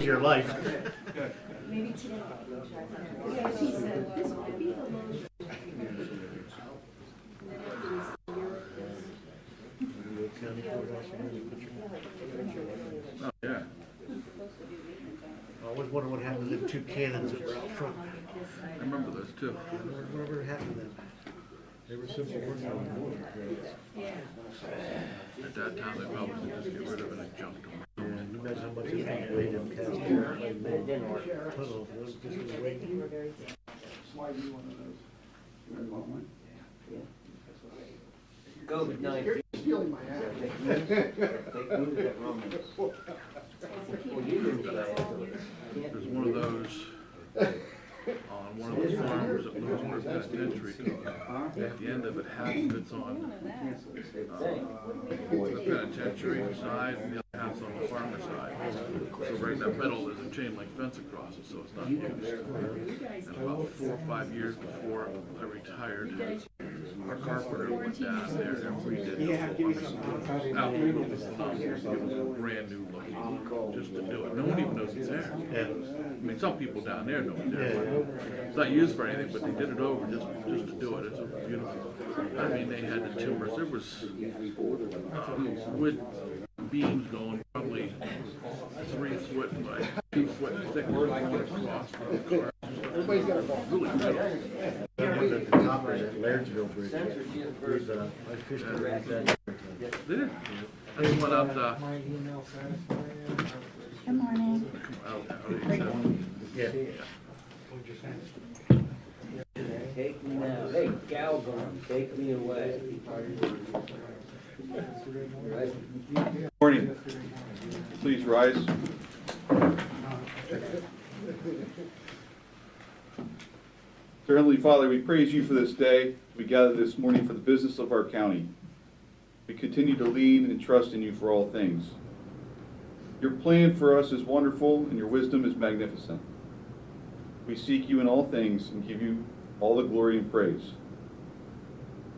your life. Maybe today. Yeah, she said this might be the most. Oh, yeah. I always wonder what happened to the two cannons that were out front. I remember those too. Whatever happened to them? They were simple working on the board. At that time, they probably should just get rid of it and junk them. Yeah, you imagine how much it weighed them cast iron. It didn't work. Tunnel, it was just a weight. COVID-19. Stealing my hat. There's one of those on one of those farmers at Lycoming Penitentiary. At the end of it, half of it's on the penitentiary side and the other half's on the farmer side. So right in that middle, there's a chain link fence across it, so it's not used. And about 4 or 5 years before I retired, our carpenter went down there and redid the whole brand new look, just to do it. No one even knows it's there. Yeah. I mean, some people down there know it's there. It's not used for anything, but they did it over just to do it. It's a beautiful. I mean, they had the timbers. There was wood beams going probably 3 foot by 2 foot thick going across. Everybody's got a ball. Really good. I wonder if the toppers at Laird'sville Bridge. I fished around that. They did. I just went out Good morning. Yeah. Take me now. Hey, Galvin, take me away. Right. Morning. Please rise. Dear Heavenly Father, we praise you for this day. We gather this morning for the business of our county. We continue to lean and trust in you for all things. Your plan for us is wonderful and your wisdom is magnificent. We seek you in all things and give you all the glory and praise.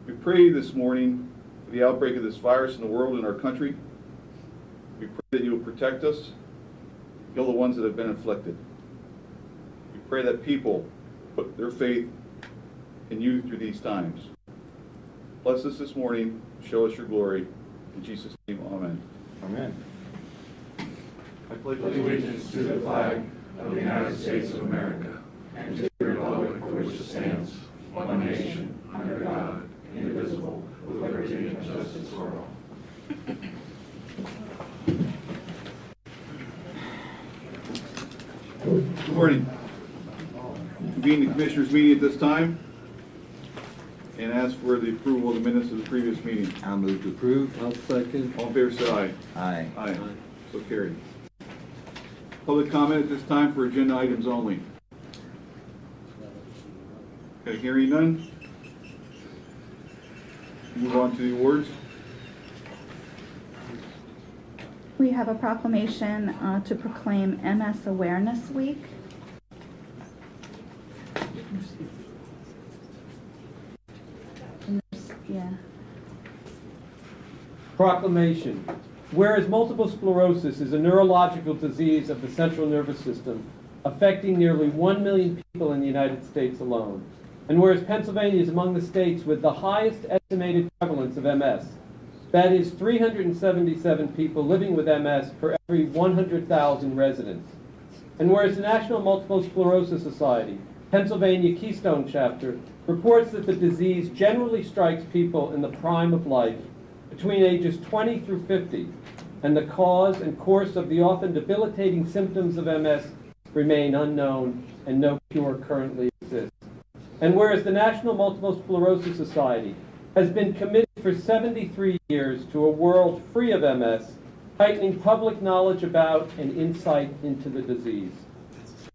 We pray this morning for the outbreak of this virus in the world and our country. We pray that you will protect us, heal the ones that have been afflicted. We pray that people put their faith in you through these times. Bless us this morning, show us your glory. In Jesus' name, amen. Amen. I pledge Allegiance to the flag of the United States of America and to the republic for which it stands, one nation, under God, indivisible, with liberty and justice for all. Good morning. Convene the Commissioners' meeting at this time and ask for the approval of the minutes of the previous meeting. I'll move to approve. I'll second. All in favor, say aye. Aye. Aye. So carried. Public comment at this time for agenda items only. Okay, hearing none. Move on to the awards. We have a proclamation to proclaim MS Awareness Week. Yeah. Proclamation. Whereas multiple sclerosis is a neurological disease of the central nervous system affecting nearly 1 million people in the United States alone, and whereas Pennsylvania is among the states with the highest estimated prevalence of MS, that is 377 people living with MS per every 100,000 residents, and whereas the National Multiple Sclerosis Society, Pennsylvania Keystone Chapter, reports that the disease generally strikes people in the prime of life between ages 20 through 50, and the cause and course of the often debilitating symptoms of MS remain unknown and no cure currently exists. And whereas the National Multiple Sclerosis Society has been committed for 73 years to a world free of MS, heightening public knowledge about and insight into the disease.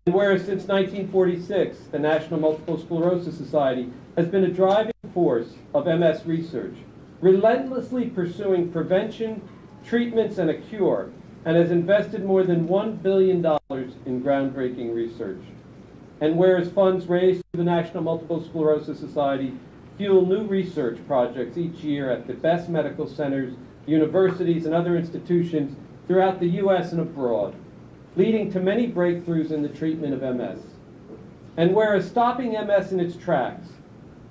And whereas since 1946, the National Multiple Sclerosis Society has been a driving force of MS research, relentlessly pursuing prevention, treatments, and a cure, and has invested more than $1 billion in groundbreaking research. And whereas funds raised through the National Multiple Sclerosis Society fuel new research projects each year at the best medical centers, universities, and other institutions throughout the U.S. and abroad. leading to many breakthroughs in the treatment of MS. And whereas stopping MS in its tracks,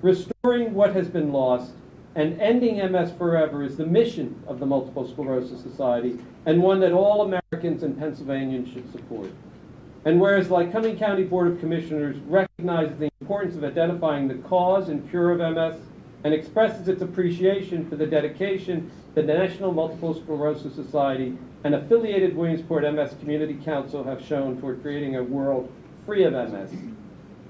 restoring what has been lost, and ending MS forever is the mission of the Multiple Sclerosis Society, and one that all Americans and Pennsylvanians should support. And whereas Lycoming County Board of Commissioners recognizes the importance of identifying the cause and cure of MS and expresses its appreciation for the dedication that the National Multiple Sclerosis Society and affiliated Williamsport MS Community Council have shown toward creating a world free of MS.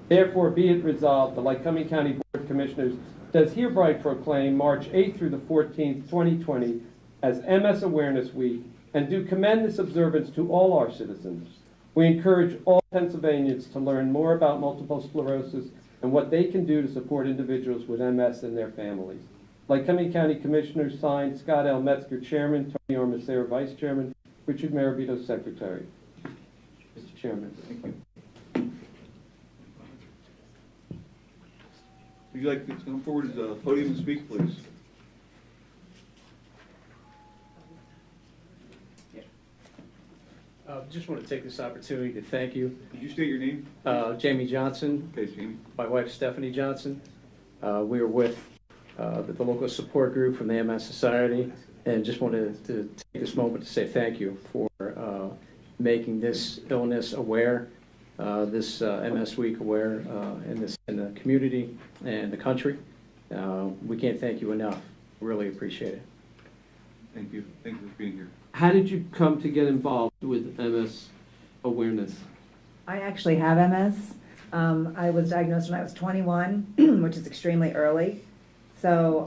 Therefore, be it resolved, the Lycoming County Board of Commissioners does hereby proclaim March 8th through the 14th, 2020 as MS Awareness Week and do commend this observance to all our citizens. We encourage all Pennsylvanians to learn more about multiple sclerosis and what they can do to support individuals with MS and their families. Lycoming County Commissioners signed Scott L. Metzger, Chairman, Tony Ormacera, Vice Chairman, Richard Marabito, Secretary. Mr. Chairman. Thank you. Would you like to come forward to the podium and speak, please? Just want to take this opportunity to thank you. Could you state your name? Jamie Johnson, Okay, Jamie. my wife Stephanie Johnson. We were with the local support group from the MS Society, and just wanted to take this moment to say thank you for making this illness aware, this MS Week aware in the community and the country. We can't thank you enough. Really appreciate it. Thank you. Thank you for being here. How did you come to get involved with MS awareness? I actually have MS. I was diagnosed when I was 21, which is extremely early. So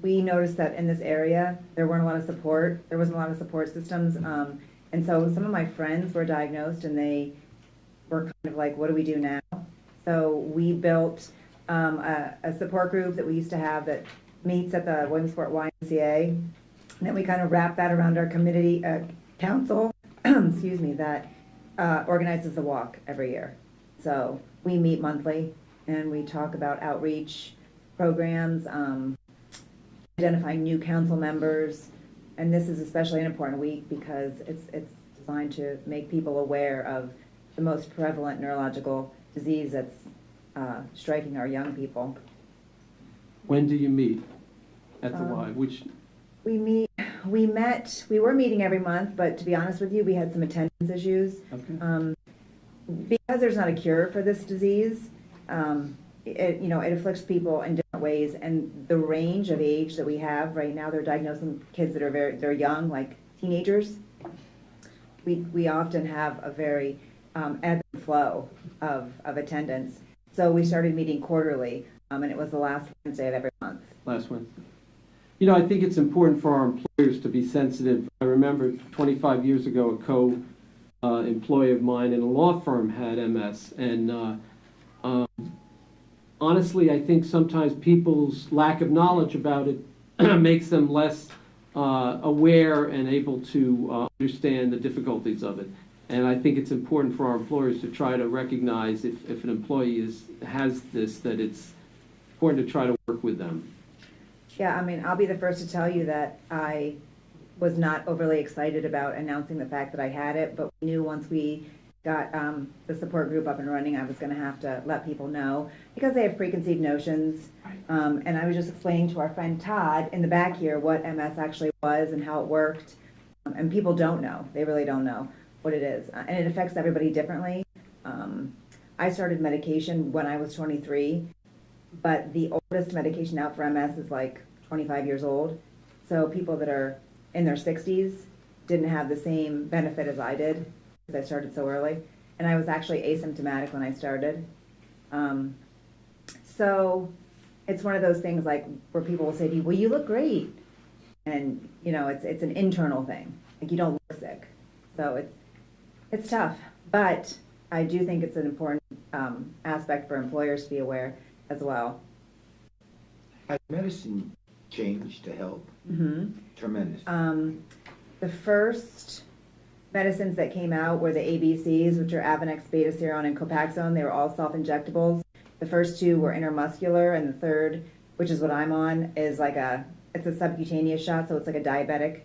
we noticed that in this area, there wasn't a lot of support systems. And so some of my friends were diagnosed and they were kind of like, what do we do now? So we built a support group that we used to have that meets at the Williamsport YMCA. And then we kind of wrap that around our community council, excuse me, that organizes the walk every year. So we meet monthly and we talk about outreach programs, identifying new council members. And this is especially an important week because it's designed to make people aware of the most prevalent neurological disease that's striking our young people. When do you meet at the Y? We were meeting every month, but to be honest with you, we had some attendance issues. Okay. Because there's not a cure for this disease, it afflicts people in different ways, and the range of age that we have right now, they're diagnosing kids that are they're young, like teenagers. We often have a very ebb and flow of attendance. So we started meeting quarterly, and it was the last Wednesday of every month. Last Wednesday. You know, I think it's important for our employers to be sensitive. I remember 25 years ago, a co-employee of mine in a law firm had MS, and honestly, I think sometimes people's lack of knowledge about it makes them less aware and able to understand the difficulties of it. And I think it's important for our employers to try to recognize if an employee has this, that it's important to try to work with them. Yeah, I mean, I'll be the first to tell you that I was not overly excited about announcing the fact that I had it, but we knew once we got the support group up and running, I was going to have to let people know because they have preconceived notions. And I was just explaining to our friend Todd in the back here what MS actually was and how it worked. And people don't know. They really don't know what it is. And it affects everybody differently. I started medication when I was 23. But the oldest medication out for MS is like 25 years old. So people that are in their 60s didn't have the same benefit as I did because I started so early. And I was actually asymptomatic when I started. So it's one of those things like where people will say to you, well, you look great. And, you know, it's an internal thing. Like you don't look sick. So it's tough. But I do think it's an important aspect for employers to be aware as well. Has medicine changed to help? Mm-hmm. Tremendous. The first medicines that came out were the ABCs, which are Avonex, Betaseron, and Copaxone. They were all self-injectables. The first two were intermuscular, and the third, which is what I'm on, is like it's a subcutaneous shot, so it's like a diabetic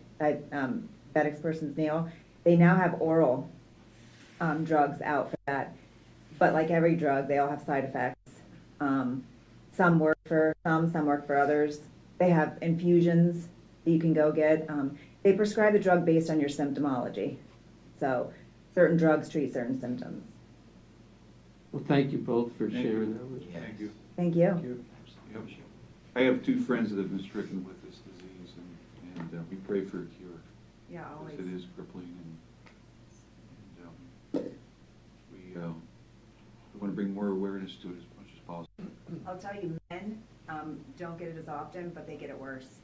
person's meal. They now have oral drugs out for that. But like every drug, they all have side effects. Some work for some work for others. They have infusions that you can go get. They prescribe the drug based on your symptomology. So certain drugs treat certain symptoms. Well, thank you both for sharing that with us. Thank you. Thank you. Yep. I have 2 friends that have been stricken with this disease, and we pray for a cure. Yeah, always. Because it is crippling, and we want to bring more awareness to it as much as possible. I'll tell you, men don't get it as often, but they get it worse.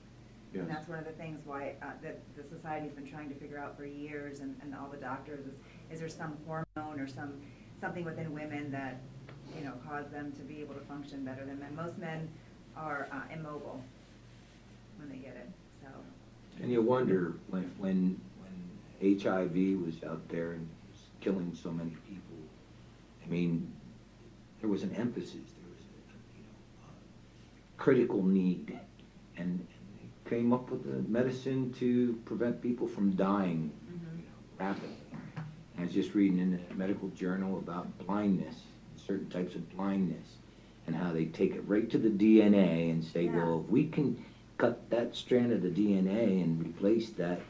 Yes. And that's one of the things why that the society's been trying to figure out for years, and all the doctors, is there some hormone or something within women that, cause them to be able to function better than men. Most men are immobile when they get it, so. And you wonder, when HIV was out there and was killing so many people, I mean, there was an emphasis, there was a critical need, and they came up with a medicine to prevent people from dying rapidly. I was just reading in a medical journal about blindness, certain types of blindness, and how they take it right to the DNA and say, well, if we can cut that strand of the DNA and replace that,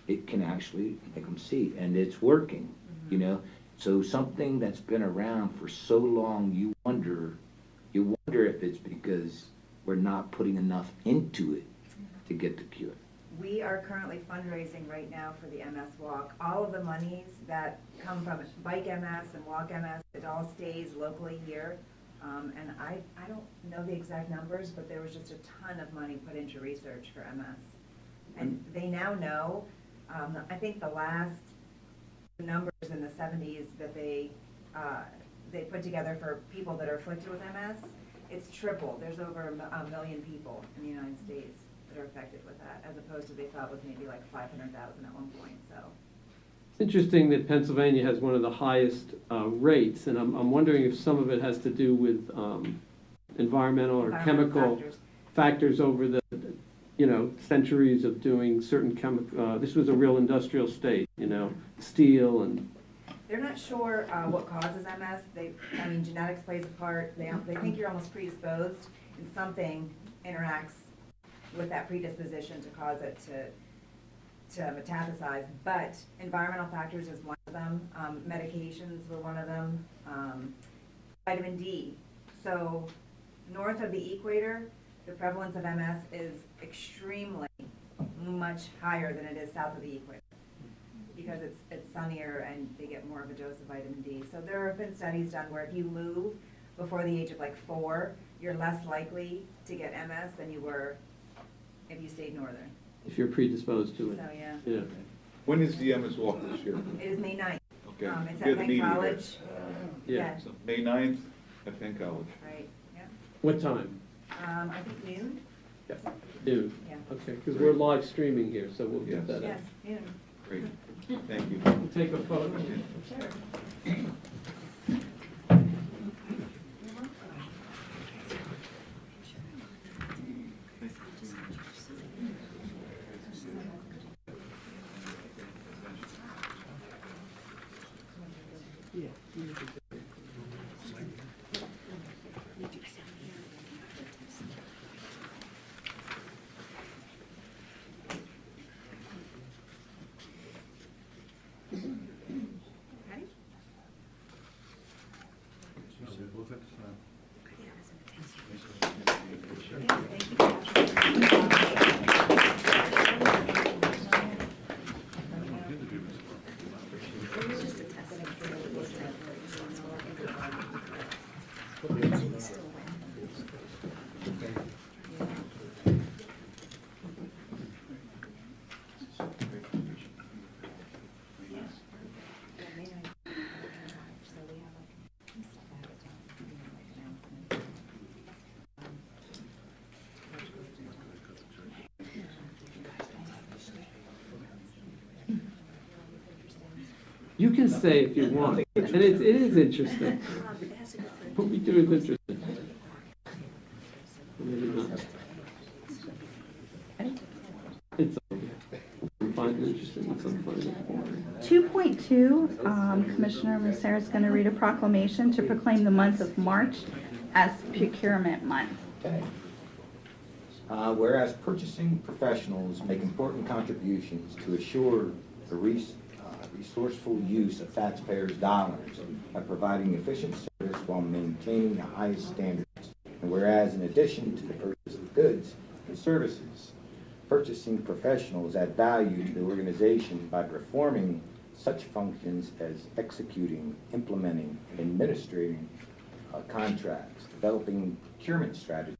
it can actually make them see, and it's working, So something that's been around for so long, you wonder if it's because we're not putting enough into it to get the cure. We are currently fundraising right now for the MS Walk. All of the monies that come from Bike MS and Walk MS, it all stays locally here. And I don't know the exact numbers, but there was just a ton of money put into research for MS. And they now know, I think the last numbers in the 70s that they put together for people that are afflicted with MS, it's triple. There's over a million people in the United States that are affected with that, as opposed to they thought was maybe like 500,000 at one point, so. It's interesting that Pennsylvania has one of the highest rates, and I'm wondering if some of it has to do with environmental or chemical factors over the centuries of doing certain chemical. This was a real industrial state, steel and. They're not sure what causes MS. Genetics plays a part. They think you're almost predisposed, and something interacts with that predisposition to cause it to metastasize. But environmental factors is one of them. Medications were one of them. Vitamin D. So north of the equator, the prevalence of MS is extremely much higher than it is south of the equator, because it's sunnier and they get more of a dose of vitamin D. So there have been studies done where if you move before the age of 4, you're less likely to get MS than you were if you stayed northern. If you're predisposed to it. So, Yeah. When is the MS Walk this year? It is May 9th. Okay. It's We have at the Penn meeting College. Yeah. So May 9th at Penn College. Right, yeah. What time? I think noon? Noon. Yeah. Okay, because we're live streaming here, so we'll get that Yes, out. noon. Great. Thank you. We'll take a photo. Sure. You can say if you want, and it is interesting. What we do is interesting. Maybe not. It's over. I'm find interesting in some funding. 2.2, Commissioner Musera is going to read a proclamation to proclaim the month of March as Procurement Month. Okay. Whereas purchasing professionals make important contributions to assure the resourceful use of taxpayers' dollars by providing efficient service while maintaining the highest standards. And whereas in addition to the purchase of goods and services, purchasing professionals add value to the organization by performing such functions as executing, implementing, and administering contracts, developing procurement strategies,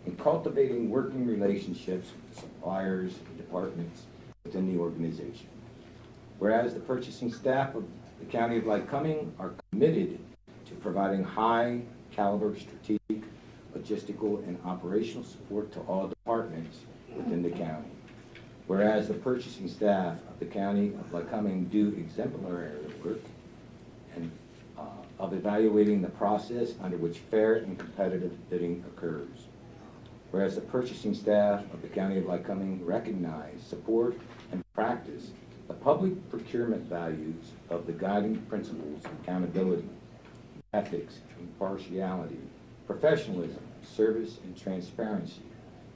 and cultivating working relationships with suppliers and departments within the organization. Whereas the purchasing staff of the County of Lycoming are committed to providing high caliber strategic, logistical, and operational support to all departments within the county. Whereas the purchasing staff of the County of Lycoming do exemplary work and of evaluating the process under which fair and competitive bidding occurs. Whereas the purchasing staff of the County of Lycoming recognize, support, and practice the public procurement values of the guiding principles of accountability, ethics, impartiality, professionalism, service, and transparency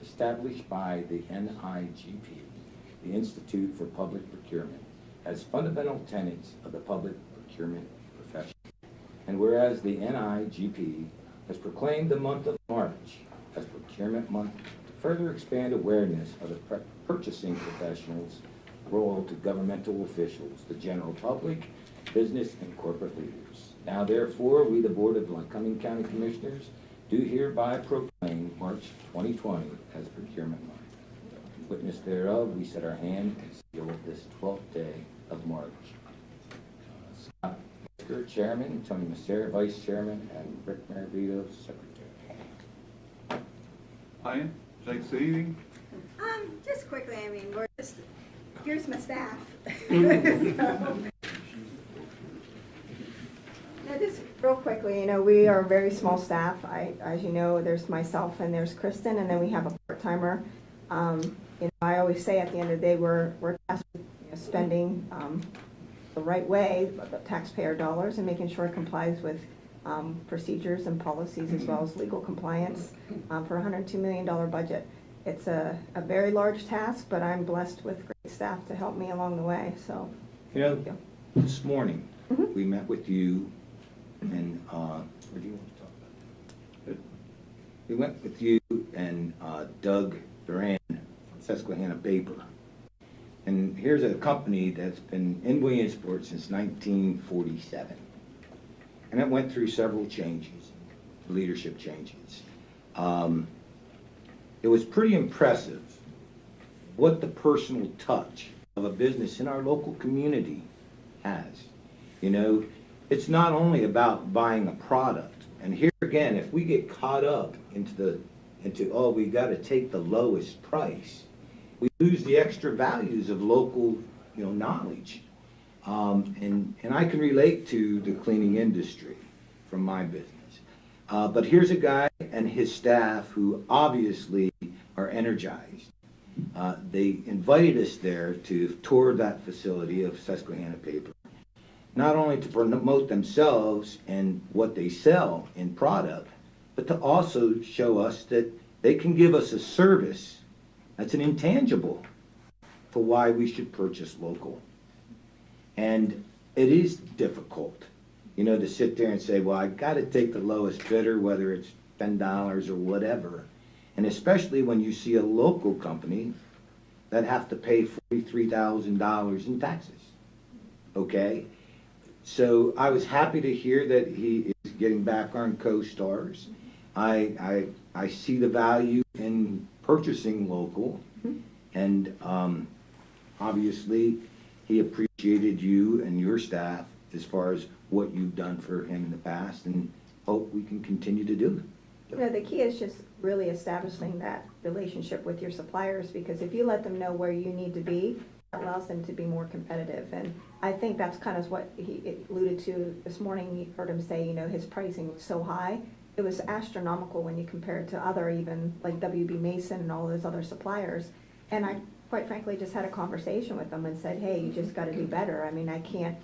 established by the NIGP, the Institute for Public Procurement, as fundamental tenets of the public procurement profession. And whereas the NIGP has proclaimed the month of March as Procurement Month to further expand awareness of the purchasing professionals' role to governmental officials, the general public, business, and corporate leaders. Now therefore, we, the Board of Lycoming County Commissioners, do hereby proclaim March 2020 as Procurement Month. Witness thereof, we set our hand and seal this 12th day of March. Scott Metzger, Chairman, Tony Musera, Vice Chairman, and Rick Maravito, Secretary. Ian, would you like to say anything? Just quickly, I mean, here's my staff. Now, just real quickly, you know, we are a very small staff. As you know, there's myself and there's Kristen, and then we have a part-timer. You know, I always say at the end of the day, we're tasked with spending the right way, the taxpayer dollars, and making sure it complies with procedures and policies as well as legal compliance for a $102 million budget. It's a very large task, but I'm blessed with great staff to help me along the way. So, You know, thank you. this morning, we met with you, and where do you want to talk about that? We went with you and Doug Duran from Susquehanna Paper. And here's a company that's been in Williamsport since 1947. And it went through several changes, leadership changes. It was pretty impressive what the personal touch of a business in our local community has. You know, it's not only about buying a product. And here again, if we get caught up into oh, we got to take the lowest price, we lose the extra values of local, you know, knowledge. And I can relate to the cleaning industry from my business. But here's a guy and his staff who obviously are energized. They invited us there to tour that facility of Susquehanna Paper, not only to promote themselves and what they sell in product, but to also show us that they can give us a service that's an intangible for why we should purchase local. And it is difficult, you know, to sit there and say, well, I got to take the lowest bidder, whether it's $10 or whatever. And especially when you see a local company that have to pay $43,000 in taxes. Okay? So I was happy to hear that he is getting back on co-stars. I see the value in purchasing local, and obviously he appreciated you and your staff as far as what you've done for him in the past, and hope we can continue to do it. You know, the key is just really establishing that relationship with your suppliers, because if you let them know where you need to be, that allows them to be more competitive. And I think that's kind of what he alluded to this morning. You heard him say, you know, his pricing was so high. It was astronomical when you compare it to other, even like WB Mason and all those other suppliers. And I quite frankly, just had a conversation with them and said, hey, you just gotta do better. I mean, I can't,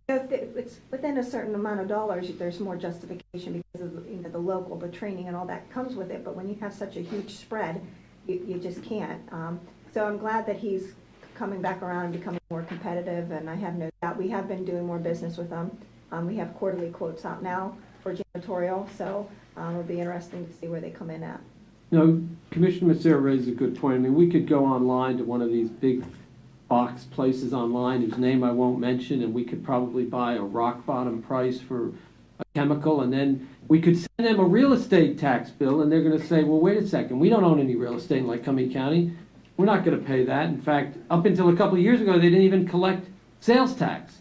if it's within a certain amount of dollars, there's more justification because of, you know, the local, the training and all that comes with it. But when you have such a huge spread, you just can't. So I'm glad that he's coming back around and becoming more competitive, and I have no doubt we have been doing more business with them. We have quarterly quotes out now for janitorial, so it'll be interesting to see where they come in at. No, Commissioner Massera raised a good point. I mean, we could go online to one of these big box places online whose name I won't mention, and we could probably buy a rock bottom price for a chemical, and then we could send them a real estate tax bill, and they're going to say, well, wait a second, we don't own any real estate in Lycoming County. We're not going to pay that. In fact, up until a couple of years ago, they didn't even collect sales tax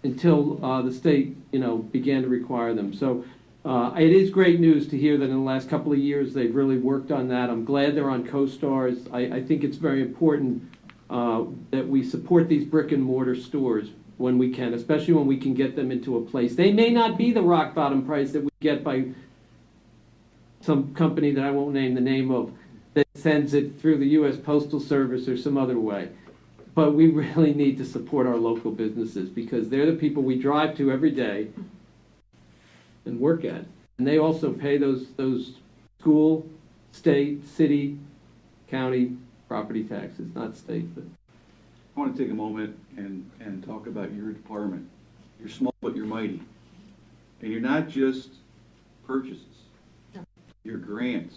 until the state, you know, began to require them. So it is great news to hear that in the last couple of years they've really worked on that. I'm glad they're on co-stars. I think it's very important that we support these brick and mortar stores when we can, especially when we can get them into a place. They may not be the rock bottom price that we get by some company that I won't name the name of that sends it through the U.S. Postal Service or some other way. But we really need to support our local businesses because they're the people we drive to every day and work at. And they also pay those school, state, city, county property taxes, not state. But I want to take a moment and talk about your department. You're small, but you're mighty. And you're not just purchases. Your grants,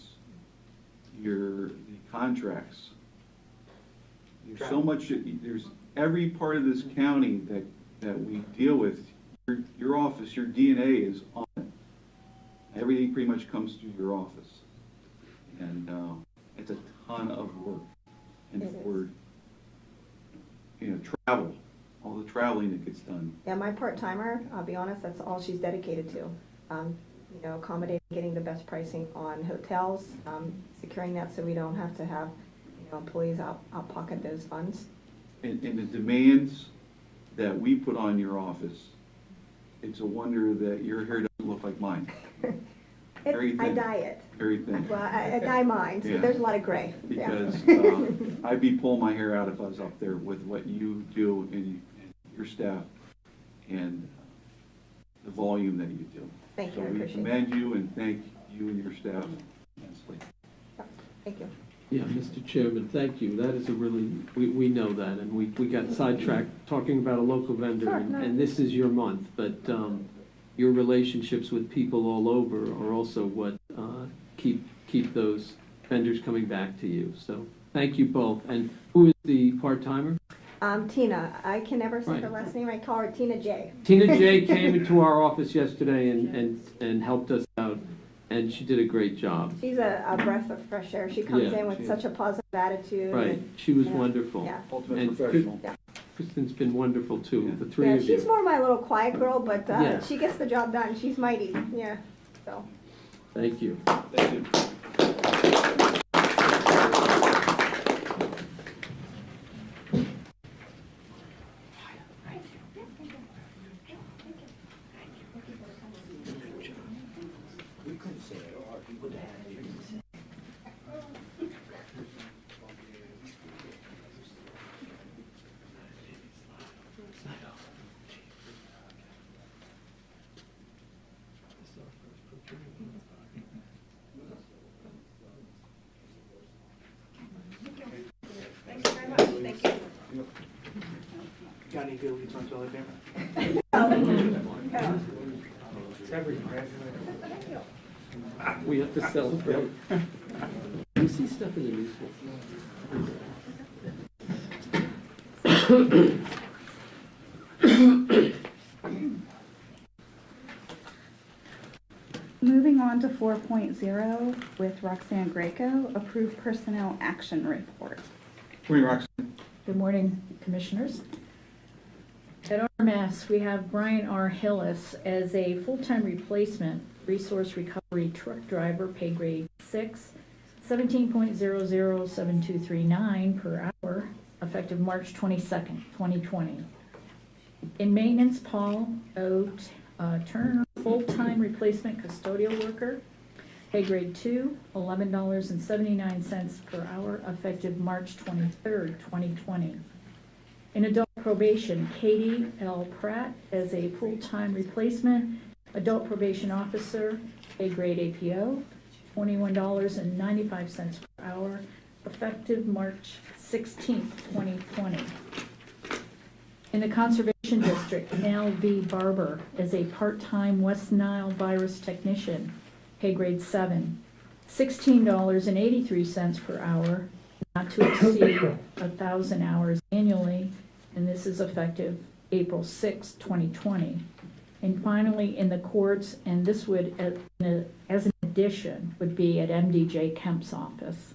the contracts. There's so much, there's every part of this county that we deal with. Your office, your DNA is on it. Everything pretty much comes through your office. And it's a ton of work. And for, you know, travel, all the traveling that gets done. Yeah, my part-timer, I'll be honest, that's all she's dedicated to. You know, accommodating, getting the best pricing on hotels, securing that so we don't have to have, you know, employees out pocket those funds. And the demands that we put on your office, it's a wonder that your hair doesn't look like mine. Very thin. I dye it. Very thin. Well, I dye mine, so Yeah. there's a lot of gray. Because I'd be pulling my hair out if I was up there with what you do and your staff and the volume that you do. Thank you, I So we appreciate commend you and thank you and your staff immensely. Thank you. yeah, Mr. Chairman, thank you. That is a really, we know that, and we got sidetracked talking about a local vendor, Sure, and this is your month, but your relationships with people all over are also what keep those vendors coming back to you. So thank you both. And who is the part-timer? Tina, I can never say her Right. last name, I call her Tina J. Tina J came into our office yesterday and helped us out, and she did a great job. She's a breath of fresh air. She comes Yeah, in with she such a positive attitude. Right, and- she was yeah, wonderful. Yeah. Ultimate And professional. Yeah. Kristen's been wonderful too, Yeah. the three Yeah, of you. she's more my little quiet girl, but Yeah. she gets the job done. She's mighty, yeah, so. Thank you. Thank you. Got any good leads on toilet paper? It's everywhere. We have to celebrate. We see stuff in the newspaper. Moving on to 4.0 with Roxanne Greco, approved personnel action report. Morning, Roxanne. Good morning, Commissioners. At RMS, we have Brian R. Hillis as a full-time replacement resource recovery truck driver, pay grade 6, 17.007239 per hour, effective March 22nd, 2020. In maintenance, Paul O. Turner, full-time replacement custodial worker, Pay grade 2, $11.79 per hour, effective March 23rd, 2020. In adult probation, Katie L. Pratt as a full-time replacement, adult probation officer, pay grade APO, $21.95 per hour, effective March 16th, 2020. In the Conservation District, Nell V. Barber as a part-time West Nile virus technician, pay grade 7, $16.83 per hour, not to exceed 1,000 hours annually, and this is effective April 6, 2020. And finally, in the courts, and this would, as an addition, would be at MDJ Kemp's office.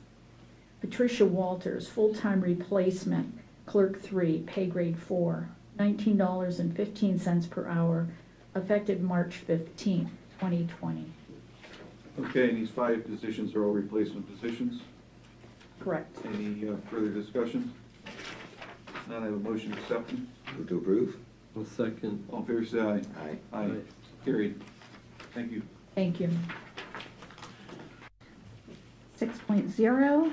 Patricia Walters, full-time replacement, clerk 3, pay grade 4, $19.15 per hour, effective March 15, 2020. Okay, and these 5 positions are all replacement positions. Correct. Any further discussion? None, I have a motion to accept them. Move to approve? I'll second. All in favor, say aye. Aye. Aye. Carried. Thank you. Thank you. 6.0,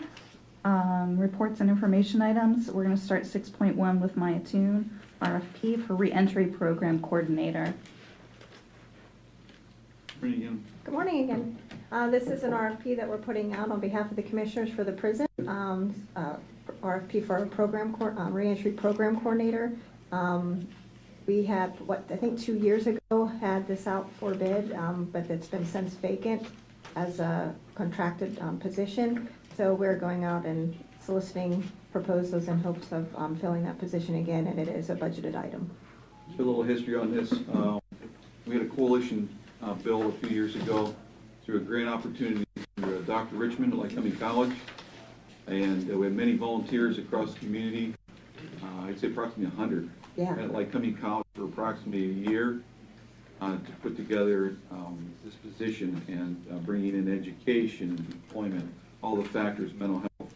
reports and information items. We're going to start 6.1 with Maya Toon, RFP for reentry program coordinator. Bring it in. Good morning again. This is an RFP that we're putting out on behalf of the commissioners for the prison. RFP for a program, reentry program coordinator. We have, I think 2 years ago, had this out for bid, but it's been since vacant as a contracted position. So we're going out and soliciting proposals in hopes of filling that position again, and it is a budgeted item. Just a little history on this. We had a coalition bill a few years ago through a grant opportunity through Dr. Richmond at Lycoming College. And we had many volunteers across the community, I'd say approximately 100. Yeah. At Lycoming College for approximately a year to put together this position and bringing in education, employment, all the factors, mental health.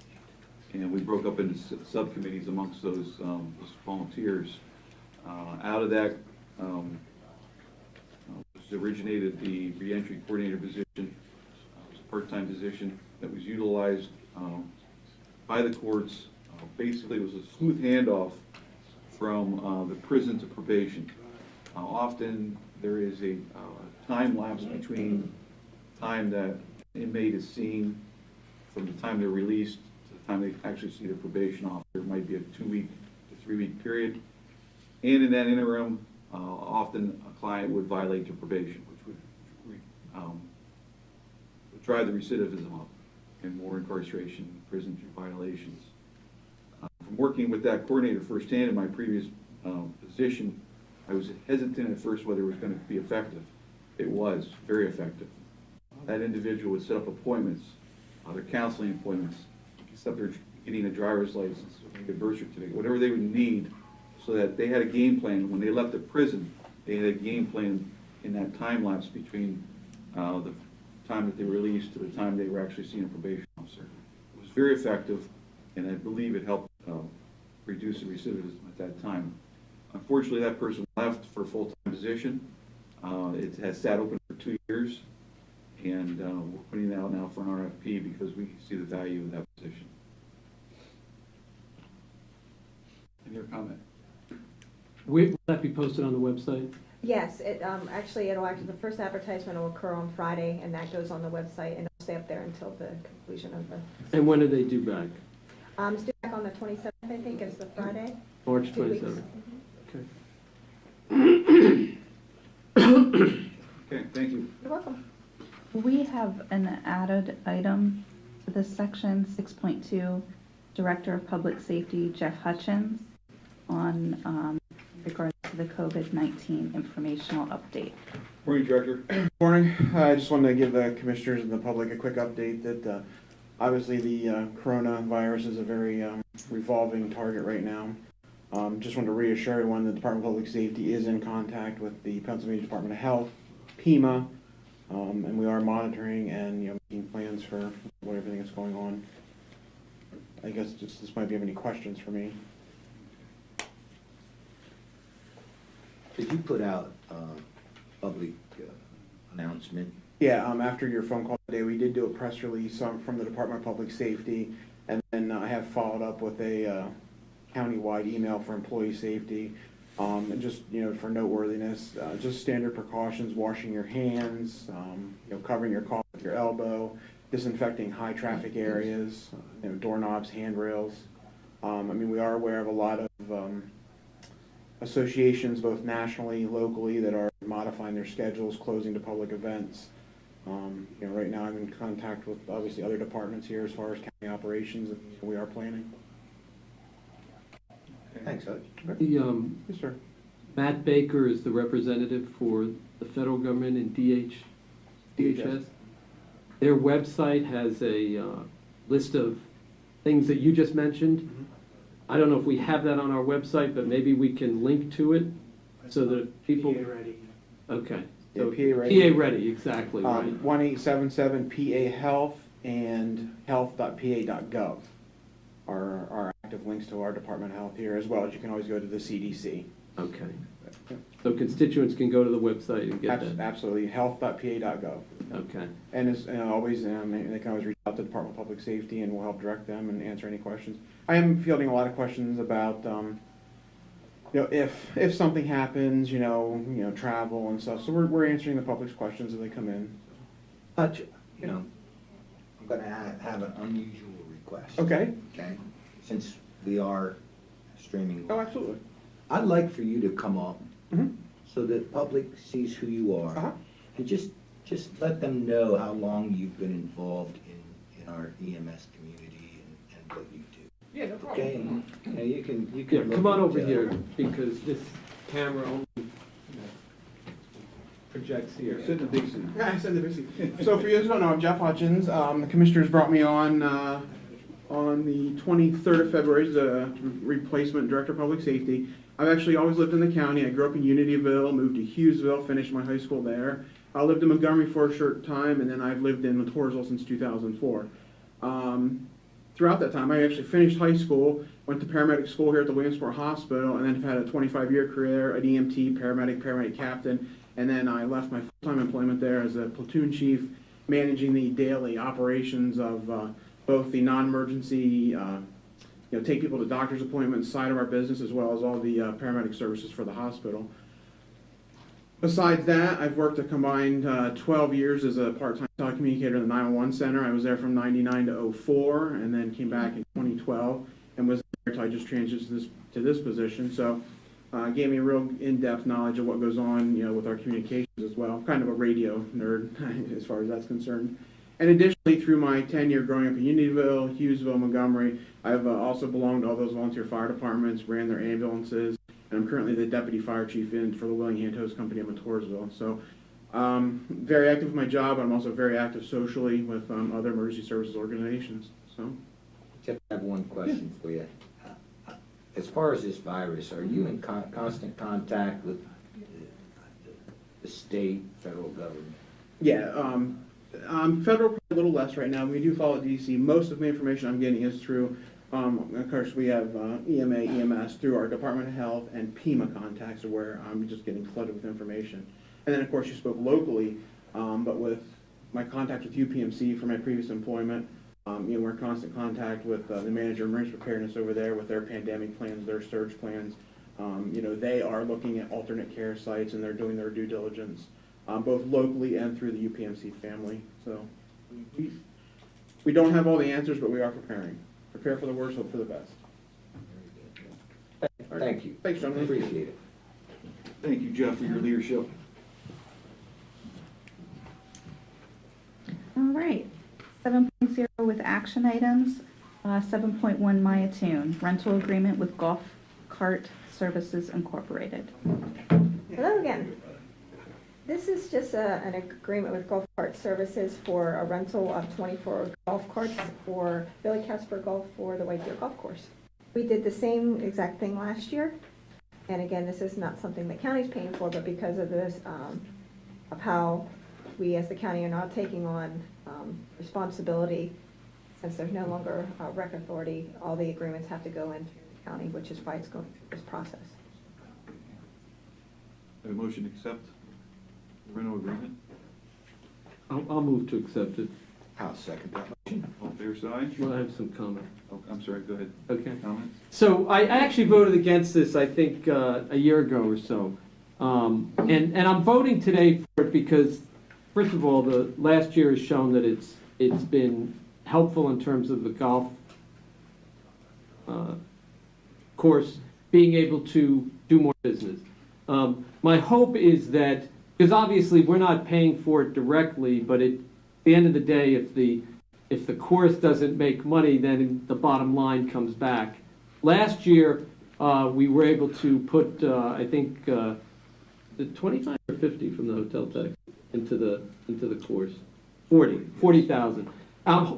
And we broke up into subcommittees amongst those volunteers. Out of that originated the reentry coordinator position. It was a part-time position that was utilized by the courts. Basically, it was a smooth handoff from the prison to probation. Often there is a time lapse between time that inmate is seen from the time they're released to the time they actually see the probation officer. It might be a 2-week to 3-week period. And in that interim, often a client would violate their probation, which would drive the recidivism up and more incarceration, prison through violations. From working with that coordinator firsthand in my previous position, I was hesitant at first whether it was going to be effective. It was very effective. That individual would set up appointments, their counseling appointments, except they're getting a driver's license, or a birth certificate, whatever they would need, so that they had a game plan. When they left the prison, they had a game plan in that time lapse between the time that they were released to the time they were actually seeing a probation officer. It was very effective, and I believe it helped reduce the recidivism at that time. Unfortunately, that person left for a full-time position. It has sat open for 2 years, and we're putting it out now for an RFP because we see the value of that position. Any other comment? Will that be posted on the website? Yes, it actually the first advertisement will occur on Friday, and that goes on the website, and it'll stay up there until the conclusion of the. And when do they do back? It's due back on the 27th, I think, is the Friday. March 2 weeks. 27th. Okay, thank you. You're welcome. We have an added item to this section, 6.2, Director of Public Safety Jeff Hutchins, on regards to the COVID-19 informational update. Morning, Director. Morning. I just wanted to give the commissioners and the public a quick update that obviously the coronavirus is a very revolving target right now. Just wanted to reassure everyone that the Department of Public Safety is in contact with the Pennsylvania Department of Health, PEMA, and we are monitoring and making plans for what everything is going on. I guess just this might be have any questions for me. Did you put out a public announcement Yeah, after your phone call today, we did do a press release from the Department of Public Safety, and then I have followed up with a countywide email for employee safety, and just, for noteworthiness, just standard precautions, washing your hands, covering your cough with your elbow, disinfecting high traffic areas, doorknobs, handrails. We are aware of a lot of associations, both nationally, locally, that are modifying their schedules, closing to public events. Right now I'm in contact with, obviously, other departments here as far as county operations, and we are planning. Thanks, Hutch. Yes, sir. Matt Baker is the representative for the federal government in DHS. Their website has a list of things that you just mentioned. Mm-hmm. I don't know if we have that on our website, but maybe we can link to it so that people. PA ready. Okay. Yeah, So PA ready. PA ready, exactly, right. 1-877 PA Health and health.pa.gov are active links to our Department of Health here, as well as you can always go to the CDC. Okay. So constituents can go to the website and get that. Absolutely, health.pa.gov. Okay. And as always, they can always reach out to the Department of Public Safety, and we'll help direct them and answer any questions. I am fielding a lot of questions about, if something happens, travel and stuff. So we're answering the public's questions as they come in. Hutch, I'm going to have an unusual request. Okay. Okay? Since we are streaming. Oh, absolutely. I'd like for you to come up Mm-hmm. so that the public sees who you are. Uh-huh. And just let them know how long you've been involved in our EMS community and what you do. Yeah, no problem. Okay, and, you can Yeah, look come on at, over here, because this camera only projects here. Sit in the big seat. Yeah, I said the big seat. So for you who don't know, I'm Jeff Hutchins. The commissioners brought me on the 23rd of February as the replacement director of public safety. I've actually always lived in the county. I grew up in Unityville, moved to Hughesville, finished my high school there. I lived in Montgomery for a short time, and then I've lived in Matorsville since 2004. Throughout that time, I actually finished high school, went to paramedic school here at the Williamsport Hospital, and then have had a 25-year career, an EMT, paramedic captain, and then I left my full-time employment there as a platoon chief, managing the daily operations of both the non-emergency, take people to doctor's appointments side of our business, as well as all the paramedic services for the hospital. Besides that, I've worked a combined 12 years as a part-time telecommunicator in the 911 center. I was there from 99 to 04, and then came back in 2012, and was there until I just transitioned to this position. So gave me a real in-depth knowledge of what goes on, with our communications as well. Kind of a radio nerd as far as that's concerned. And additionally, through my tenure growing up in Unityville, Hughesville, Montgomery, I've also belonged to all those volunteer fire departments, ran their ambulances, and I'm currently the deputy fire chief for the Willingham Hose Company in Matorsville. So very active with my job. I'm also very active socially with other emergency services organizations. So, Jeff, I have one question for you. As far as this virus, are you in constant contact with the state, federal government? yeah, federal probably a little less right now. We do follow DC. Most of the information I'm getting is through, of course, we have EMA, EMS through our Department of Health, and PEMA contacts are where I'm just getting flooded with information. And then, of course, you spoke locally, but with my contact with UPMC for my previous employment, we're in constant contact with the manager of emergency preparedness over there with their pandemic plans, their surge plans. They are looking at alternate care sites, and they're doing their due diligence, both locally and through the UPMC family. So we don't have all the answers, but we are preparing. Prepare for the worst, hope for the best. Thank you. Thanks, Jonathan. Appreciate it. Thank you, Jeff, for your leadership. All right, 7.0 with action items. 7.1 Myatune, rental agreement with Golf Cart Services Incorporated. Hello again. This is just an agreement with Golf Cart Services for a rental of 24 golf carts for Billy Casper Golf for the White Deer Golf Course. We did the same exact thing last year, and again, this is not something the county's paying for, but because of this, of how we as the county are now taking on responsibility, since there's no longer a rec authority, all the agreements have to go in through the county, which is why it's going through this process. A motion to accept the rental agreement? I'll move to accept it. I'll second that motion. All fair side? Well, I have some comment. Oh, I'm sorry, go ahead. Okay. Comments? So I actually voted against this, I think, a year ago or so. And I'm voting today for it because, first of all, the last year has shown that it's been helpful in terms of the golf course being able to do more business. My hope is that, because obviously we're not paying for it directly, but at the end of the day, if the course doesn't make money, then the bottom line comes back. Last year, we were able to put, I think, the 25 or 50 from the hotel tax into the course. 40,000.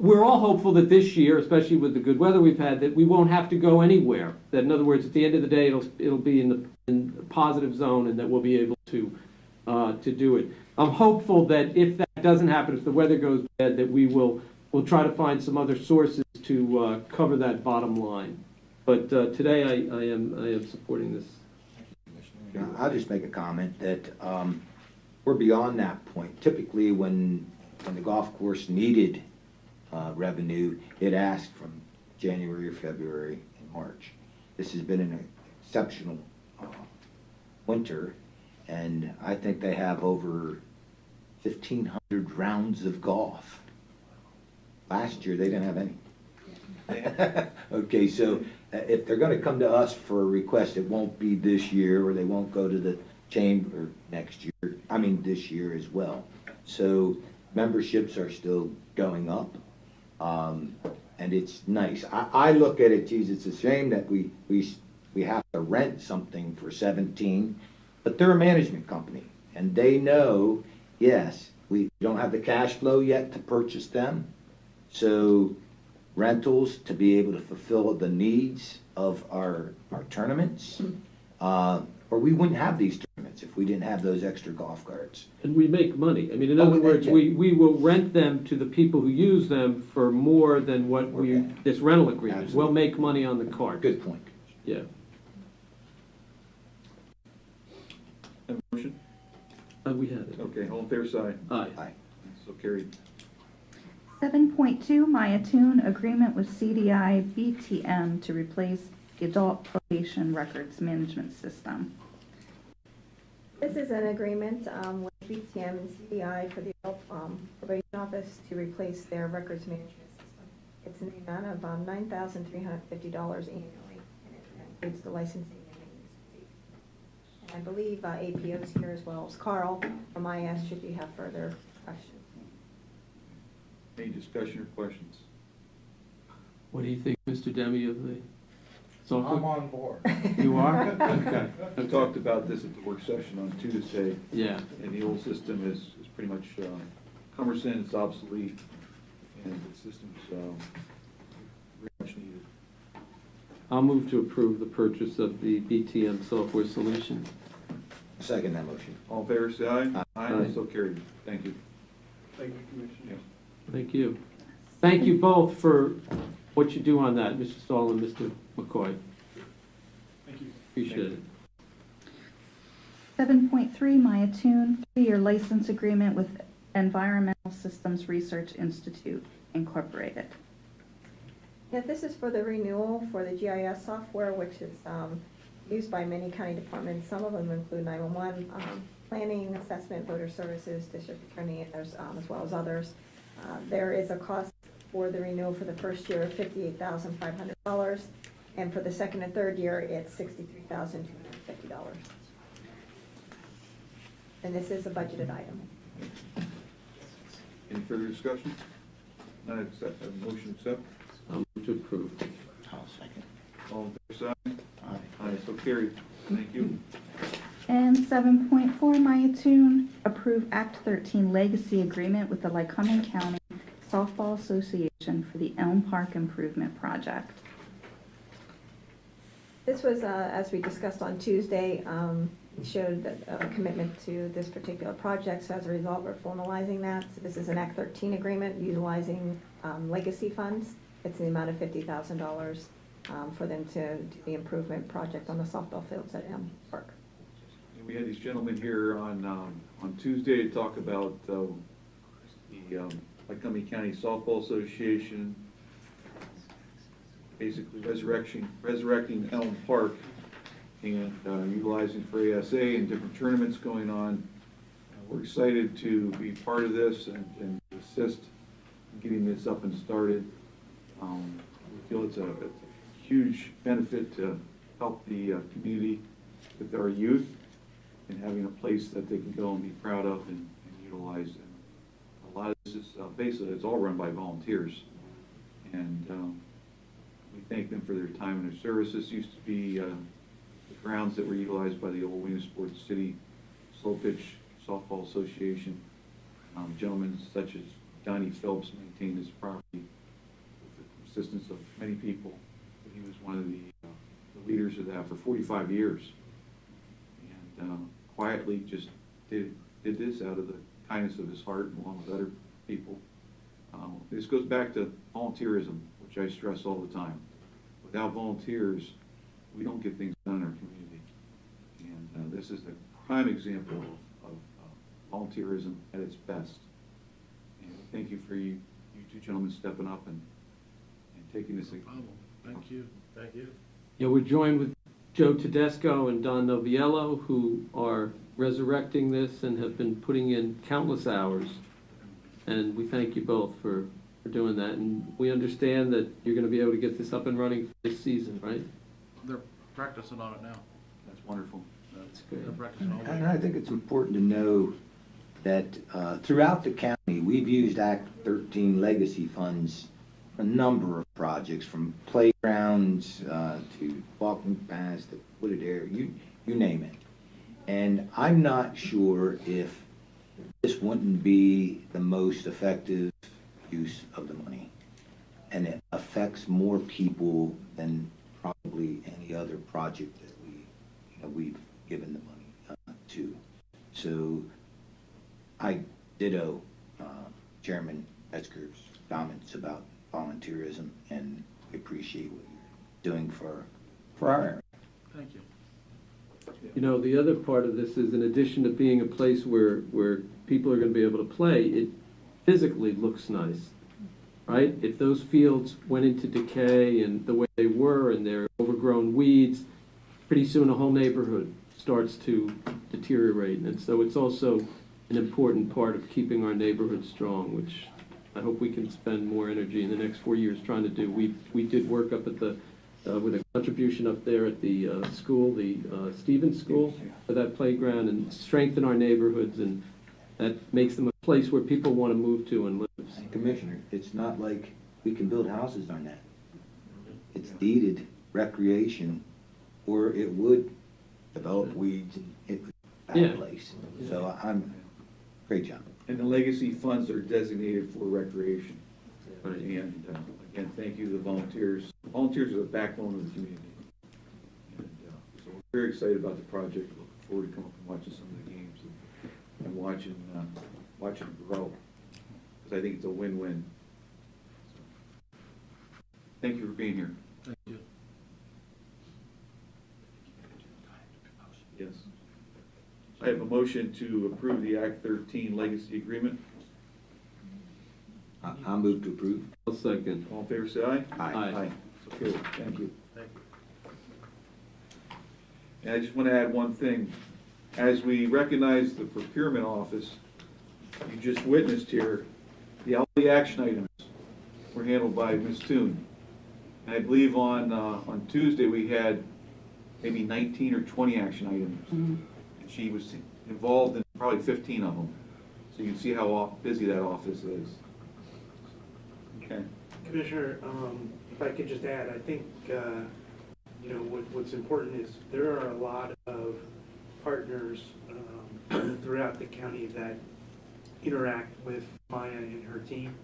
We're all hopeful that this year, especially with the good weather we've had, that we won't have to go anywhere. That, in other words, at the end of the day, it'll be in the positive zone, and that we'll be able to do it. I'm hopeful that if that doesn't happen, if the weather goes bad, that we'll try to find some other sources to cover that bottom line. But today, I am supporting this. Yeah, I'll just make a comment that we're beyond that point. Typically, when the golf course needed revenue, it asked from January, February, and March. This has been an exceptional winter, and I think they have over 1,500 rounds of golf. Last year, they didn't have any. Okay, so if they're going to come to us for a request, it won't be this year, or they won't go to the chamber next year. I mean, this year as well. So memberships are still going up, and it's nice. I look at it, geez, it's a shame that we have to rent something for 17, but they're a management company, and they know, yes, we don't have the cash flow yet to purchase them, so rentals to be able to fulfill the needs of our tournaments, or we wouldn't have these tournaments if we didn't have those extra golf carts. And we make money. I mean, in other words, we will rent them to the people who use them for more than what this rental agreement. Absolutely. We'll make money on the cart. Good point. Yeah. Have a motion? We had it. Okay, all fair side? Aye. Aye. So carried. 7.2, Myatune, agreement with CDI BTM to replace the adult probation records management system. This is an agreement with BTM and CDI for the adult probation office to replace their records management system. It's in the amount of $9,350 annually, and it includes the licensing and maintenance fee. And I believe APO's here as well as Carl from IS should you have further questions. Any discussion or questions? What do you think, Mr. Demi, of the software? I'm on board. You are? Okay. We talked about this at the work session on Tuesday. Yeah. And the old system is pretty much cumbersome, it's obsolete, and the system's very much needed. I'll move to approve the purchase of the BTM software solution. Second that motion. All in favor, say aye. Aye. So carried. Thank you. Thank you, Commissioner. Thank you. Thank you both for what you do on that, Mr. Stahl and Mr. McCoy. Thank you. Appreciate it. 7.3, Myatune, 3-year license agreement with Environmental Systems Research Institute, Incorporated. Yeah, this is for the renewal for the GIS software, which is used by many county departments. Some of them include 911, planning, assessment, voter services, district attorney, and there's as well as others. There is a cost for the renewal for the first year of $58,500, and for the second and third year, it's $63,250. And this is a budgeted item. Any further discussion? Not accept, have a motion to accept? I'll move to approve. I'll second. All in favor, say aye. Aye. Aye, so carried. Thank you. And 7.4, Myatune, approve Act 13 legacy agreement with the Lycoming County Softball Association for the Elm Park Improvement Project. This was, as we discussed on Tuesday, showed a commitment to this particular project, so as a result, we're formalizing that. So this is an Act 13 agreement utilizing legacy funds. It's in the amount of $50,000 for them to do the improvement project on the softball fields at Elm Park. We had these gentlemen here on Tuesday to talk about the Lycoming County Softball Association, basically resurrecting Elm Park and utilizing for ASA and different tournaments going on. We're excited to be part of this and assist in getting this up and started. We feel it's a huge benefit to help the community with our youth and having a place that they can go and be proud of and utilize. And a lot of this is basically, it's all run by volunteers. And we thank them for their time and their service. This used to be the grounds that were utilized by the old Williamsport City Slow Pitch Softball Association. Gentlemen such as Donnie Phelps maintained this property with the assistance of many people. He was one of the leaders of that for 45 years. And quietly just did this out of the kindness of his heart and along with other people. This goes back to volunteerism, which I stress all the time. Without volunteers, we don't get things done in our community. And this is a prime example of volunteerism at its best. And thank you for you two gentlemen stepping up and taking this. No problem. Thank you. Thank you. Yeah, we're joined with Joe Tedesco and Don Noviello, who are resurrecting this and have been putting in countless hours. And we thank you both for doing that. And we understand that you're going to be able to get this up and running for this season, right? They're practicing on it now. That's wonderful. That's great. They're practicing all And week. I think it's important to know that throughout the county, we've used Act 13 legacy funds for a number of projects, from playgrounds to walking paths to wooded area, you name it. And I'm not sure if this wouldn't be the most effective use of the money. And it affects more people than probably any other project that we've given the money to. So I ditto Chairman Metzger's comments about volunteerism, and we appreciate what you're doing for our area. Thank you. You know, the other part of this is, in addition to being a place where people are going to be able to play, it physically looks nice, right? If those fields went into decay and the way they were and they're overgrown weeds, pretty soon a whole neighborhood starts to deteriorate. And so it's also an important part of keeping our neighborhood strong, which I hope we can spend more energy in the next 4 years trying to do. We did work up at the with a contribution up there at the school, the Stevens School, for that playground, and strengthen our neighborhoods, and that makes them a place where people want to move to and live. And Commissioner, it's not like we can build houses on that. It's deeded recreation, or it would develop weeds and it would be a bad place. So great job. And the legacy funds are designated for recreation. Right. And again, thank you to the volunteers. Volunteers are the backbone of the community. And so we're very excited about the project. Looking forward to coming up and watching some of the games and watching it grow. Because I think it's a win-win. So, thank you for being here. Thank you. Yes. I have a motion to approve the Act 13 Legacy Agreement. I'll move to approve. I'll second. All in favor, say aye. Aye. So carried. Thank you. Thank you. And I just want to add one thing. As we recognize the procurement office, you just witnessed here, all the action items were handled by Ms. Toon. And I believe on Tuesday, we had maybe 19 or 20 action items. And she was involved in probably 15 of them. So you can see how busy that office is. Okay. Commissioner, if I could just add, I think, what's important is there are a lot of partners throughout the county that interact with Maya and her team.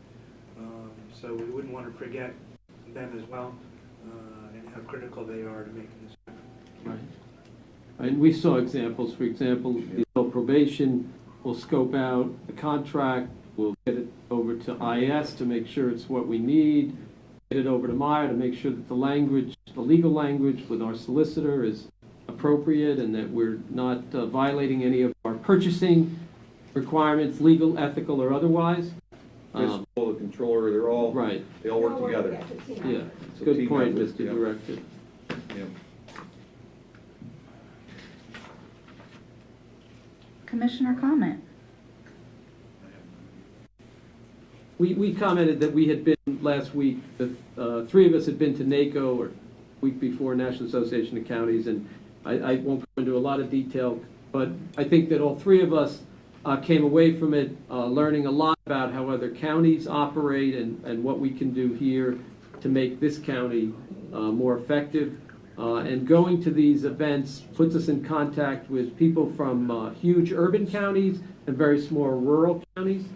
So we wouldn't want to forget them as well, and how critical they are to making this happen. Right. And we saw examples. For example, the adult probation will scope out the contract, we'll get it over to IS to make sure it's what we need, get it over to Maya to make sure that the language, the legal language with our solicitor is appropriate and that we're not violating any of our purchasing requirements, legal, ethical, or otherwise. fiscal, the controller, they're all, Right. they all work together. Yeah, It's a good team point, effort, Mr. yeah. Director. Yeah. Commissioner comment? We commented that we had been last week, the three of us had been to NACO, or week before, National Association of Counties, and I won't go into a lot of detail, but I think that all three of us came away from it learning a lot about how other counties operate and what we can do here to make this county more effective. And going to these events puts us in contact with people from huge urban counties and very small rural counties.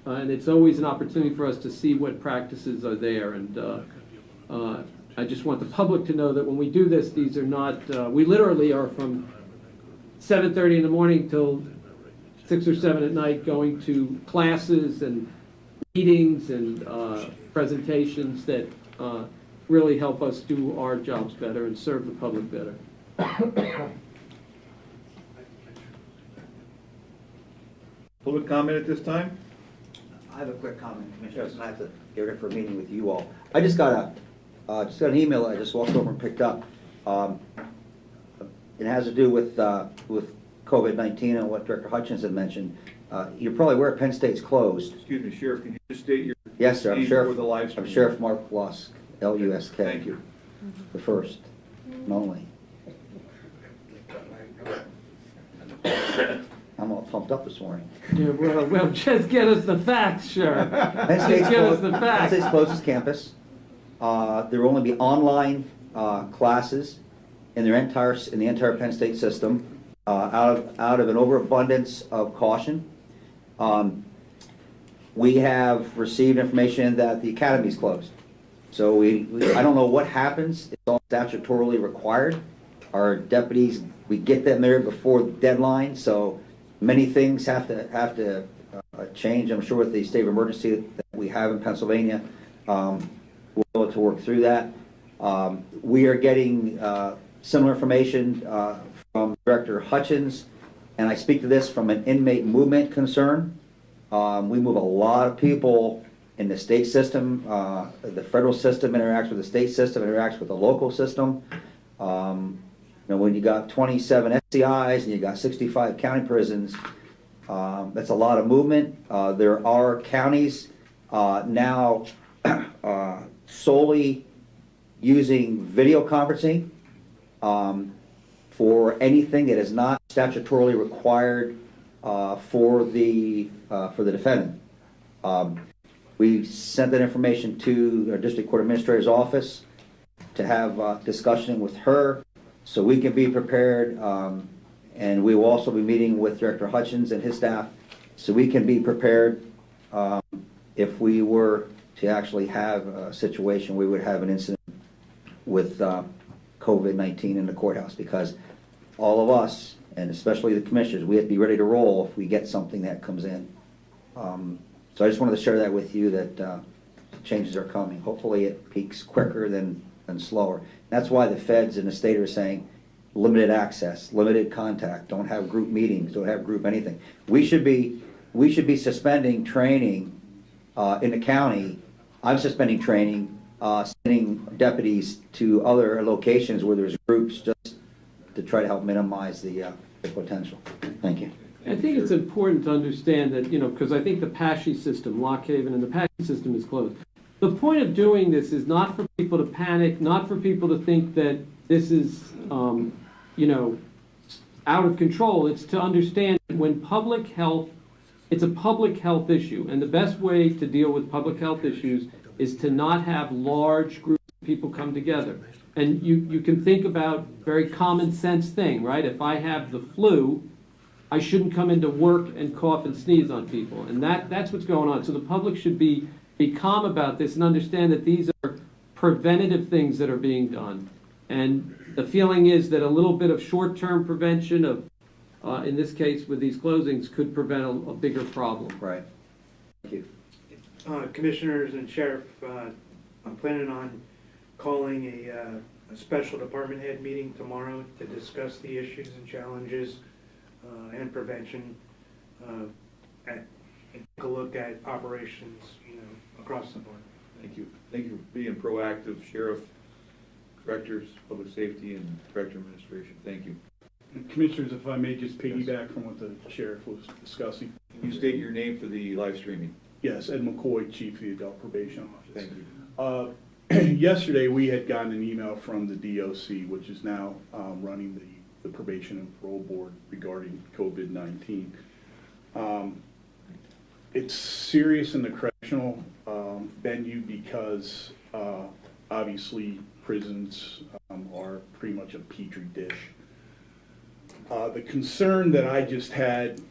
And it's always an opportunity for us to see what practices are there. And I just want the public to know that when we do this, these are not, we literally are from 7:30 in the morning till 6 or 7 at night going to classes and meetings and presentations that really help us do our jobs better and serve the public better. Public comment at this time? I have a quick comment, Commissioner. I have to get ready for a meeting with you all. I just got an email I just walked over and picked up. It has to do with COVID-19 and what Director Hutchins had mentioned. You're probably aware Penn State's closed. Excuse me, Sheriff, can you just state your Yes, sir. I'm name Sheriff, for the live stream? I'm Sheriff Mark Lusk, Lusk. Thank you. The first and only. I'm all pumped up this morning. Yeah, well, just get us the facts, Sheriff. Penn State's Just give us closed, the Penn facts. State's closed its campus. There will only be online classes in the entire Penn State system out of an overabundance of caution. We have received information that the academy's closed. So I don't know what happens. It's all statutorily required. Our deputies, we get them there before the deadline, so many things have to change. I'm sure with the state of emergency that we have in Pennsylvania, we'll be able to work through that. We are getting similar information from Director Hutchins, and I speak to this from an inmate movement concern. We move a lot of people in the state system. The federal system interacts with the state system, interacts with the local system. When you got 27 SCIs and you got 65 county prisons, that's a lot of movement. There are counties now solely using video conferencing for anything that is not statutorily required for the defendant. We sent that information to our district court administrator's office to have discussion with her so we can be prepared, and we will also be meeting with Director Hutchins and his staff so we can be prepared if we were to actually have a situation we would have an incident with COVID-19 in the courthouse, because all of us, and especially the commissioners, we have to be ready to roll if we get something that comes in. So I just wanted to share that with you, that changes are coming. Hopefully it peaks quicker than slower. That's why the feds and the state are saying limited access, limited contact, don't have group meetings, don't have group anything. We should be suspending training in the county. I'm suspending training, sending deputies to other locations where there's groups just to try to help minimize the potential. Thank you. I think it's important to understand that, because I think the PASHE system, Lock Haven and the PASHE system is closed. The point of doing this is not for people to panic, not for people to think that this is, out of control. It's to understand that when public health, it's a public health issue, and the best way to deal with public health issues is to not have large groups of people come together. And you can think about very common sense thing, right? If I have the flu, I shouldn't come into work and cough and sneeze on people. And that's what's going on. So the public should be calm about this and understand that these are preventative things that are being done. And the feeling is that a little bit of short-term prevention of, in this case with these closings, could prevent a bigger problem. Right. Thank you. Commissioners and Sheriff, I'm planning on calling a special department head meeting tomorrow to discuss the issues and challenges and prevention at a look at operations, across the board. Thank you. Thank you for being proactive, Sheriff, Directors, Public Safety, and Director of Administration. Thank you. Commissioners, if I may just piggyback from what the sheriff was discussing. Can you state your name for the live streaming? Yes, Ed McCoy, Chief of the Adult Probation Office. Thank you. Yesterday, we had gotten an email from the DOC, which is now running the Probation and Parole Board regarding COVID-19. It's serious in the correctional venue because obviously prisons are pretty much a petri dish. The concern that I just had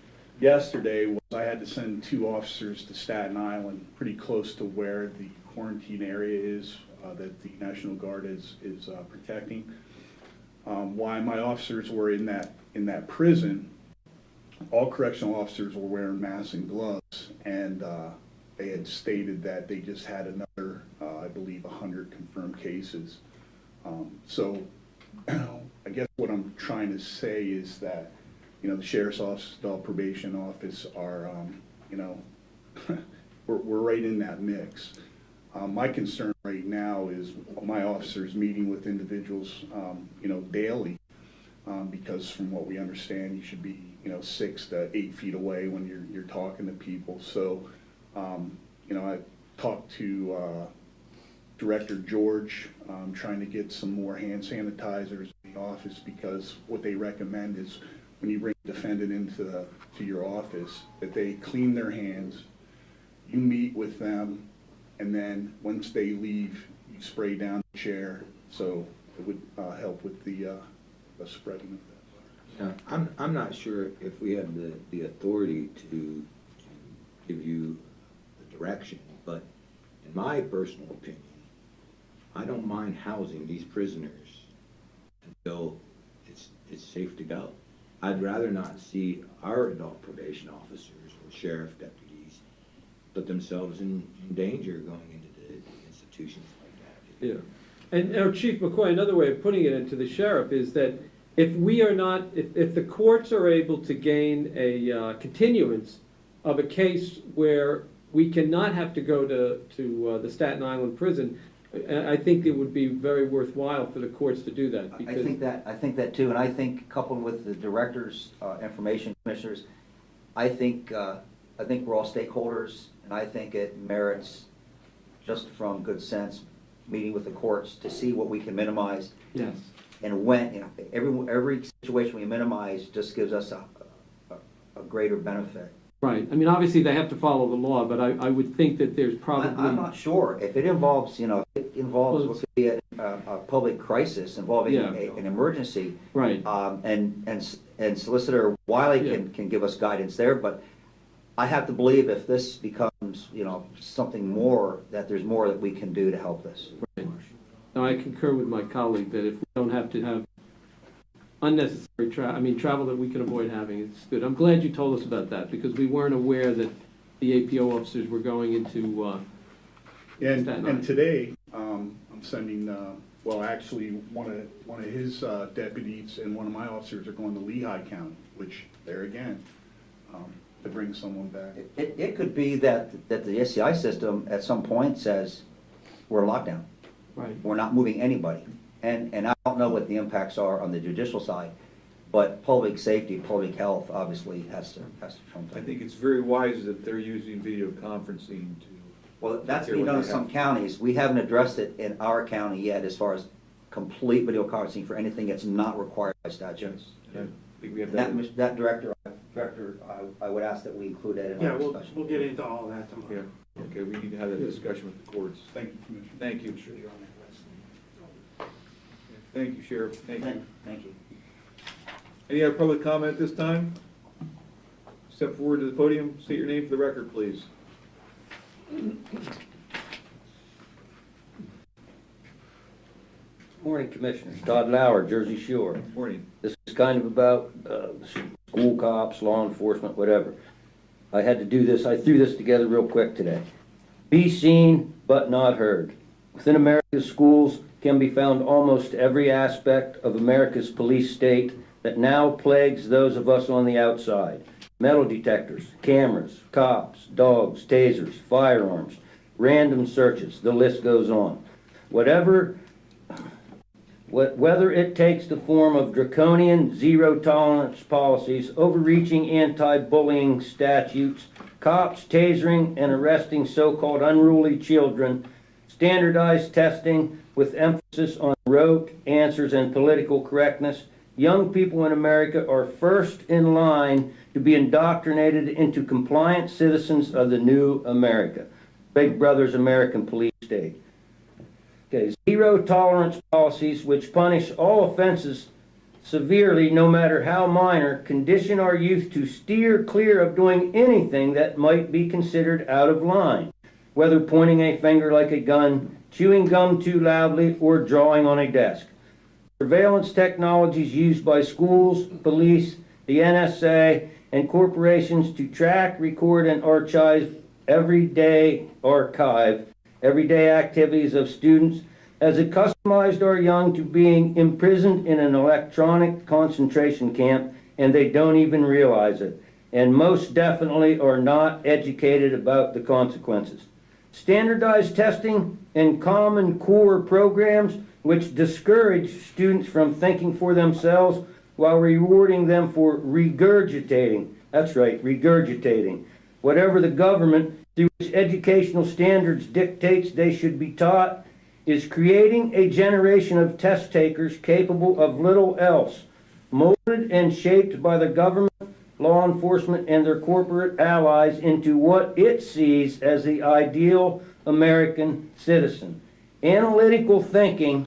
yesterday was I had to send 2 officers to Staten Island, pretty close to where the quarantine area is that the National Guard is protecting. While my officers were in that prison, all correctional officers were wearing masks and gloves, and they had stated that they just had another, I believe, 100 confirmed cases. So I guess what I'm trying to say is that, the Sheriff's Office, Adult Probation Office are, we're right in that mix. My concern right now is my officers meeting with individuals, daily, because from what we understand, you should be, 6 to 8 feet away when you're talking to people. So, I talked to Director George, trying to get some more hand sanitizers in the office, because what they recommend is when you bring a defendant into your office, that they clean their hands, you meet with them, and then once they leave, you spray down the chair, so it would help with the spreading of that. I'm not sure if we have the authority to give you the direction, but in my personal opinion, I don't mind housing these prisoners until it's safe to go. I'd rather not see our adult probation officers or sheriff deputies put themselves in danger going into the institutions like that. Yeah. And Chief McCoy, another way of putting it into the sheriff is that if we are not, if the courts are able to gain a continuance of a case where we cannot have to go to the Staten Island prison, I think it would be very worthwhile for the courts to do that. I think that too, and I think coupled with the directors, information commissioners, I think we're all stakeholders, and I think it merits, just from good sense, meeting with the courts to see what we can minimize. Yes. And when, every situation we minimize just gives us a greater benefit. Right. I mean, obviously they have to follow the law, but I would think that there's probably. I'm not sure if it involves, what could be a public crisis involving an emergency. Right. And Solicitor Wiley can give us guidance there, but I have to believe if this becomes, something more, that there's more that we can do to help this. Right. Now, I concur with my colleague that if we don't have to have unnecessary travel that we can avoid having, it's good. I'm glad you told us about that, because we weren't aware that the APO officers were going into and today, I'm sending, actually, one of his deputies and one of my officers are going to Lehigh County, which there again, to bring someone back. It could be that the SCI system at some point says we're in lockdown. Right. We're not moving anybody. And I don't know what the impacts are on the judicial side, but public safety, public health obviously has to trump that. I think it's very wise that they're using video conferencing to. Well, that's being done in some counties. We haven't addressed it in our county yet as far as complete video conferencing for anything that's not required by statutes. Yeah, I think we have that director, I would ask that we include that in our discussion. We'll get into all that tomorrow. Yeah. Okay, we need to have that discussion with the courts. Thank you, Commissioner. Thank you. Thank you, Sheriff. Thank you. Thank you. Any other public comment at this time? Step forward to the podium, state your name for the record, please. Morning, Commissioners. Todd Lauer, Jersey Shore. Morning. This is kind of about school cops, law enforcement, whatever. I had to do this. I threw this together real quick today. Be seen, but not heard. Within America's schools can be found almost every aspect of America's police state that now plagues those of us on the outside. metal detectors, cameras, cops, dogs, tasers, firearms, random searches, the list goes on. Whether it takes the form of draconian zero-tolerance policies, overreaching anti-bullying statutes, cops tasering and arresting so-called unruly children, standardized testing with emphasis on rote answers and political correctness, young people in America are first in line to be indoctrinated into compliant citizens of the new America. Big Brother's American police state. Okay, zero tolerance policies which punish all offenses severely, no matter how minor, condition our youth to steer clear of doing anything that might be considered out of line, whether pointing a finger like a gun, chewing gum too loudly, or drawing on a desk. Surveillance technologies used by schools, police, the NSA, and corporations to track, record, and archive everyday activities of students has accustomed our young to being imprisoned in an electronic concentration camp, and they don't even realize it, and most definitely are not educated about the consequences. Standardized testing and Common Core programs which discourage students from thinking for themselves while rewarding them for regurgitating. That's right, regurgitating. Whatever the government, through its educational standards, dictates they should be taught, is creating a generation of test takers capable of little else, molded and shaped by the government, law enforcement, and their corporate allies into what it sees as the ideal American citizen. Analytical thinking,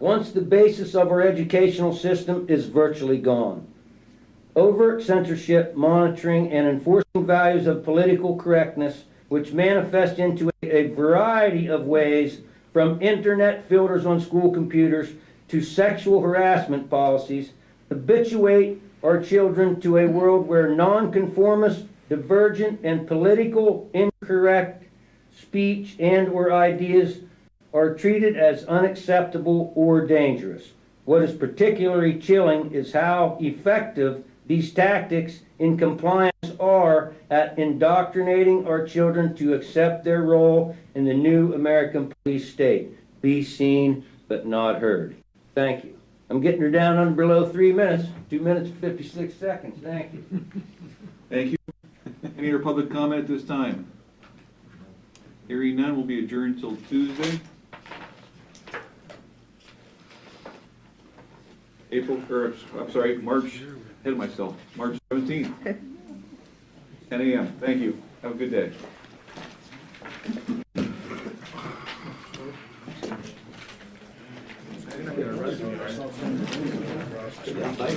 once the basis of our educational system, is virtually gone. Overt censorship, monitoring, and enforcing values of political correctness, which manifest into a variety of ways, from internet filters on school computers to sexual harassment policies, habituate our children to a world where nonconformist, divergent, and political incorrect speech and or ideas are treated as unacceptable or dangerous. What is particularly chilling is how effective these tactics in compliance are at indoctrinating our children to accept their role in the new American police state. Be seen but not heard. Thank you. I'm getting her down under below 3 minutes. 2 minutes and 56 seconds. Thank you. Thank you. Any other public comment at this time? Hearing none, will be adjourned until Tuesday. March, ahead of myself, March 17th, 10 a.m. Thank you. Have a good day.